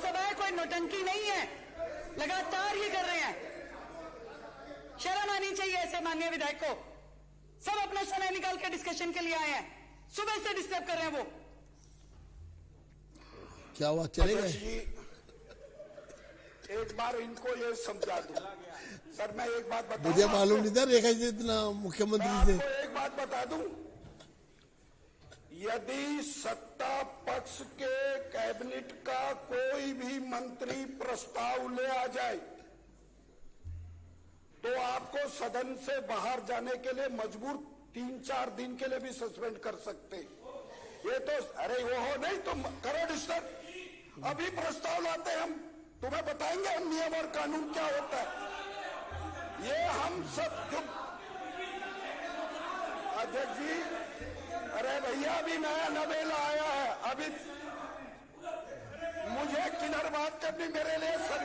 विधानसभा है, कोई नौटंकी नहीं है। लगातार ये कर रहे हैं, शर्म आनी चाहिए ऐसे माननीय विधायक को। सब अपना समय निकाल के डिस्कशन के लिए आए हैं, सुबह से डिस्टर्ब कर रहे हैं वो। क्या हुआ, चले गए? एक बार इनको ये समझा दूं सर, मैं एक बात बता, मुझे मालूम नहीं था रेखा जी इतना मुख्यमंत्री से। एक बात बता दूं, यदि सत्ता पक्ष के कैबिनेट का कोई भी मंत्री प्रस्ताव ले आ जाए तो आपको सदन से बाहर जाने के लिए मजबूर 3-4 दिन के लिए भी सस्पेंड कर सकते। ये तो अरे वो हो नहीं तो करो डिस्टर्ब। अभी प्रस्ताव लाते हैं हम, तुम्हें बताएंगे हम नियम और कानून क्या होता है। ये हम सब चुप। अध्यक्ष जी, अरे भैया अभी नया नवेला आया है, अभी मुझे किधर बात करनी मेरे लिए सर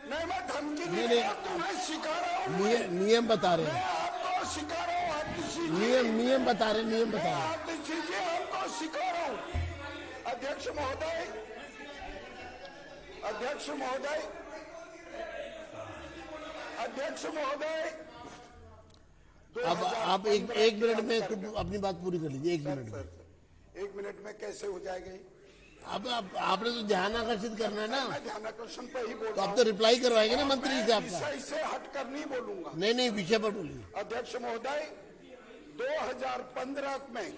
नहीं, मैं धमकी नहीं दे रहा, तुम्हें सिखा रहा हूँ। नियम बता रहे हैं, आपको सिखा रहा हूँ, आप नियम बता रहे, नियम बता रहे हैं। आप कीजिए, आपको सिखा रहा हूँ। अध्यक्ष महोदय, अध्यक्ष महोदय, अध्यक्ष महोदय, अब आप एक मिनट में अपनी बात पूरी कर लीजिए। 1 मिनट में, 1 मिनट में कैसे हो जाएगा? अब आपने तो ध्यान आकर्षित करना है ना, मैं ध्यान आकर्षण पर ही बोल तो आप तो रिप्लाई करवाएंगे ना मंत्री जी से आपका। विषय से हटकर नहीं बोलूंगा। नहीं विषय पर बोलिए। अध्यक्ष महोदय, 2015 में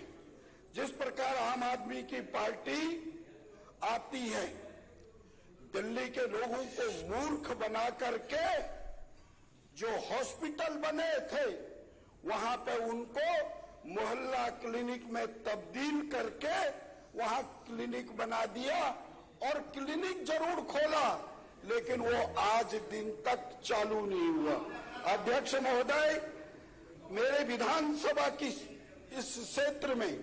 जिस प्रकार आम आदमी की पार्टी आती है, दिल्ली के लोगों को मूर्ख बना करके जो हॉस्पिटल बने थे वहां पे उनको मोहल्ला क्लिनिक में तब्दील करके वहां क्लिनिक बना दिया और क्लिनिक जरूर खोला, लेकिन वो आज दिन तक चालू नहीं हुआ। अध्यक्ष महोदय, मेरे विधानसभा की इस क्षेत्र में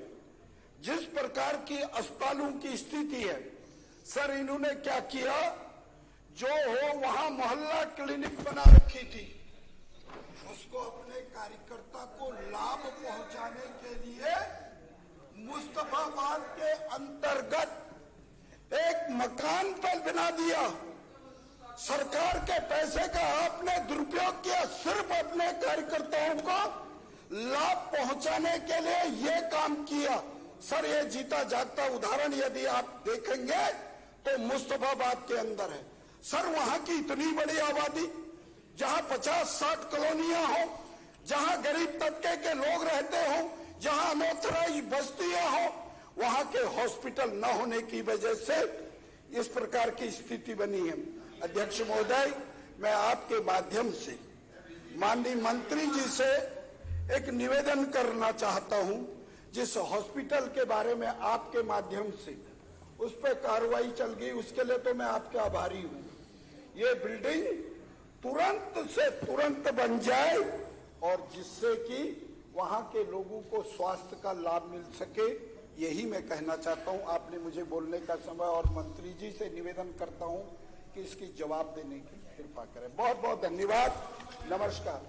जिस प्रकार की अस्पतालों की स्थिति है सर, इन्होंने क्या किया, जो हो वहां मोहल्ला क्लिनिक बना रखी थी, उसको अपने कार्यकर्ता को लाभ पहुंचाने के लिए मुस्तफाबाद के अंतर्गत एक मकान पर बना दिया। सरकार के पैसे का आपने दुरुपयोग किया, सिर्फ अपने कार्यकर्ताओं को लाभ पहुंचाने के लिए ये काम किया। सर, ये जीता जागता उदाहरण यदि आप देखेंगे तो मुस्तफाबाद के अंदर है। सर, वहां की इतनी बड़ी आबादी, जहां 50-60 कॉलोनियां हो, जहां गरीब तबके के लोग रहते हो, जहां अनौतराई बस्तियां हो, वहां के हॉस्पिटल न होने की वजह से इस प्रकार की स्थिति बनी है। अध्यक्ष महोदय, मैं आपके माध्यम से माननीय मंत्री जी से एक निवेदन करना चाहता हूं, जिस हॉस्पिटल के बारे में आपके माध्यम से उस पर कार्रवाई चल गई, उसके लिए तो मैं आपके आभारी हूं। ये बिल्डिंग तुरंत से तुरंत बन जाए और जिससे कि वहां के लोगों को स्वास्थ्य का लाभ मिल सके, यही मैं कहना चाहता हूं। आपने मुझे बोलने का समय, और मंत्री जी से निवेदन करता हूं कि इसकी जवाब देने की कृपा करें। बहुत बहुत धन्यवाद, नमस्कार।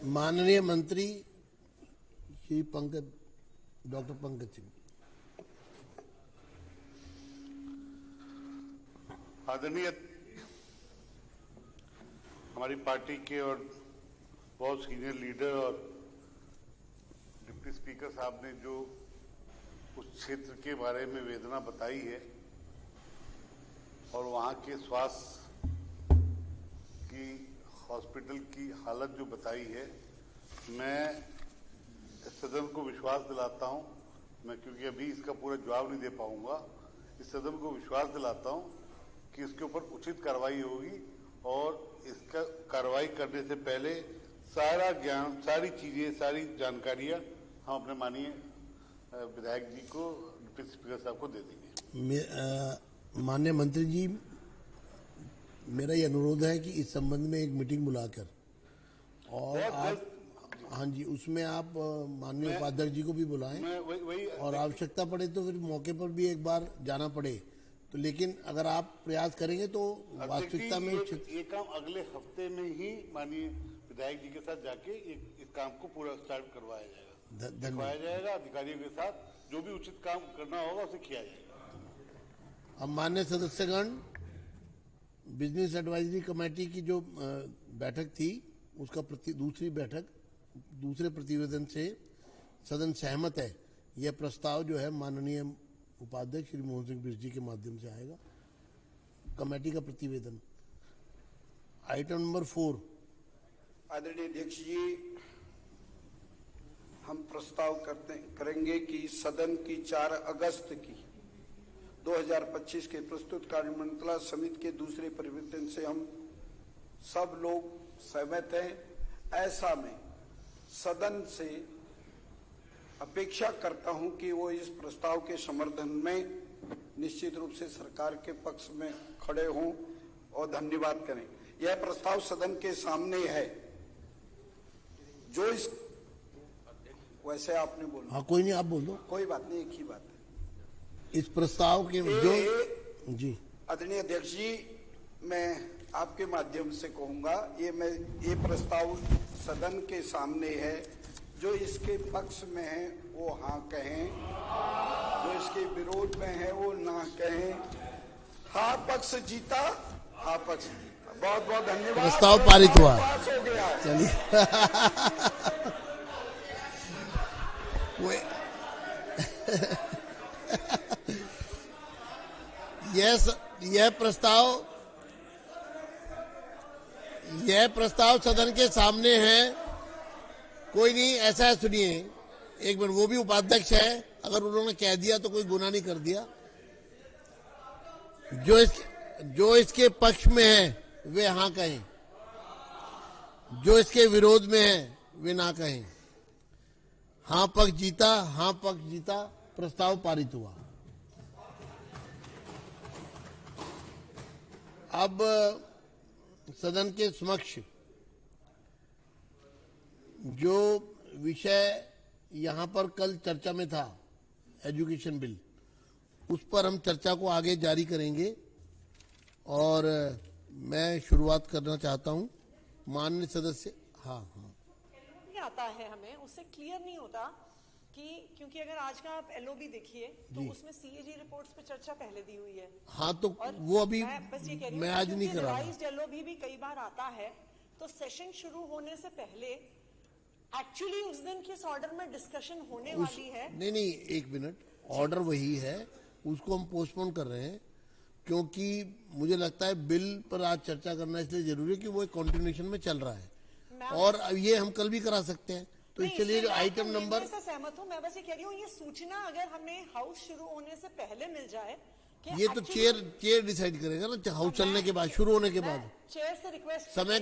माननीय मंत्री श्री डॉक्टर पंकज सिंह। आदरणीय हमारी पार्टी के और बहुत सीनियर लीडर और डिप्टी स्पीकर साहब ने जो उस क्षेत्र के बारे में वेदना बताई है और वहाँ के स्वास्थ्य की हॉस्पिटल की हालत जो बताई है, मैं सदन को विश्वास दिलाता हूँ, मैं क्योंकि अभी इसका पूरा जवाब नहीं दे पाऊंगा, इस सदन को विश्वास दिलाता हूँ कि इसके ऊपर उचित कार्रवाई होगी और इसका कार्रवाई करने से पहले सारा ज्ञान, सारी चीजें, सारी जानकारियां हम अपने माननीय विधायक जी को, डिप्टी स्पीकर साहब को दे देंगे। माननीय मंत्री जी, मेरा ये अनुरोध है कि इस संबंध में एक मीटिंग बुलाकर और आप, हाँ जी, उसमें आप माननीय उपाध्यक्ष जी को भी बुलाएं और आवश्यकता पड़े तो फिर मौके पर भी एक बार जाना पड़े तो, लेकिन अगर आप प्रयास करेंगे तो वास्तविकता में ये काम अगले हफ्ते में ही माननीय विधायक जी के साथ जाके इस काम को पूरा स्टार्ट करवाया जाएगा, दिखवाया जाएगा। अधिकारियों के साथ जो भी उचित काम करना होगा उसे किया जाएगा। अब माननीय सदस्यगण, बिजनेस एडवाइजरी कमेटी की जो बैठक थी उसका दूसरे प्रतिवेदन से सदन सहमत है। यह प्रस्ताव जो है माननीय उपाध्यक्ष श्री मोहन सिंह बिष्ट जी के माध्यम से आएगा। कमेटी का प्रतिवेदन आइटम नंबर 4। आदरणीय अध्यक्ष जी, हम प्रस्ताव करेंगे कि सदन की 4 अगस्त की 2025 के प्रस्तुत कार्यमंत्रणा समिति के दूसरे परिवर्तन से हम सब लोग सहमत हैं। ऐसा में सदन से अपेक्षा करता हूं कि वो इस प्रस्ताव के समर्थन में निश्चित रूप से सरकार के पक्ष में खड़े हों और धन्यवाद करें। यह प्रस्ताव सदन के सामने है। जो इस वैसे आपने बोला, हाँ कोई नहीं, आप बोल दो, कोई बात नहीं, एक ही बात है। इस प्रस्ताव के जो जी आदरणीय अध्यक्ष जी, मैं आपके माध्यम से कहूंगा, ये प्रस्ताव सदन के सामने है। जो इसके पक्ष में है वो हाँ कहें, जो इसके विरोध में है वो ना कहें। हाँ पक्ष जीता, हाँ पक्ष जीता। बहुत बहुत धन्यवाद। प्रस्ताव पारित हुआ। पास हो गया। चलिए यह प्रस्ताव सदन के सामने है। कोई नहीं, ऐसा है, सुनिए एक मिनट, वो भी उपाध्यक्ष है, अगर उन्होंने कह दिया तो कोई गुनाह नहीं कर दिया। जो इसके पक्ष में है वे हाँ कहें, जो इसके विरोध में है वे ना कहें। हाँ पक्ष जीता, हाँ पक्ष जीता। प्रस्ताव पारित हुआ। अब सदन के समक्ष जो विषय यहां पर कल चर्चा में था, एजुकेशन बिल, उस पर हम चर्चा को आगे जारी करेंगे। और मैं शुरुआत करना चाहता हूं माननीय सदस्य। हाँ आता है, हमें उससे क्लियर नहीं होता कि, क्योंकि अगर आज का आप एलओबी देखिए तो उसमें सीएजी रिपोर्ट्स पे चर्चा पहले दी हुई है। हाँ, तो वो अभी मैं आज नहीं कर रहा। एलओबी भी कई बार आता है, तो सेशन शुरू होने से पहले एक्चुअली उस दिन किस ऑर्डर में डिस्कशन होने वाली है। नहीं, एक मिनट, ऑर्डर वही है, उसको हम पोस्टपोन कर रहे हैं क्योंकि मुझे लगता है बिल पर आज चर्चा करना इसलिए जरूरी है कि वो एक कंटिन्यूएशन में चल रहा है और अब ये हम कल भी करा सकते हैं। तो इसलिए जो आइटम नंबर से सहमत हूँ। मैं बस ये कह रही हूँ, ये सूचना अगर हमें हाउस शुरू होने से पहले मिल जाए, ये तो चेयर डिसाइड करेगा ना, हाउस चलने के बाद, शुरू होने के बाद। चेयर से रिक्वेस्ट समय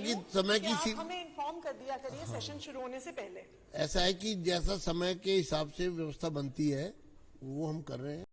की हमें इन्फॉर्म कर दिया करिए सेशन शुरू होने से पहले। ऐसा है कि जैसा समय के हिसाब से व्यवस्था बनती है वो हम कर रहे हैं।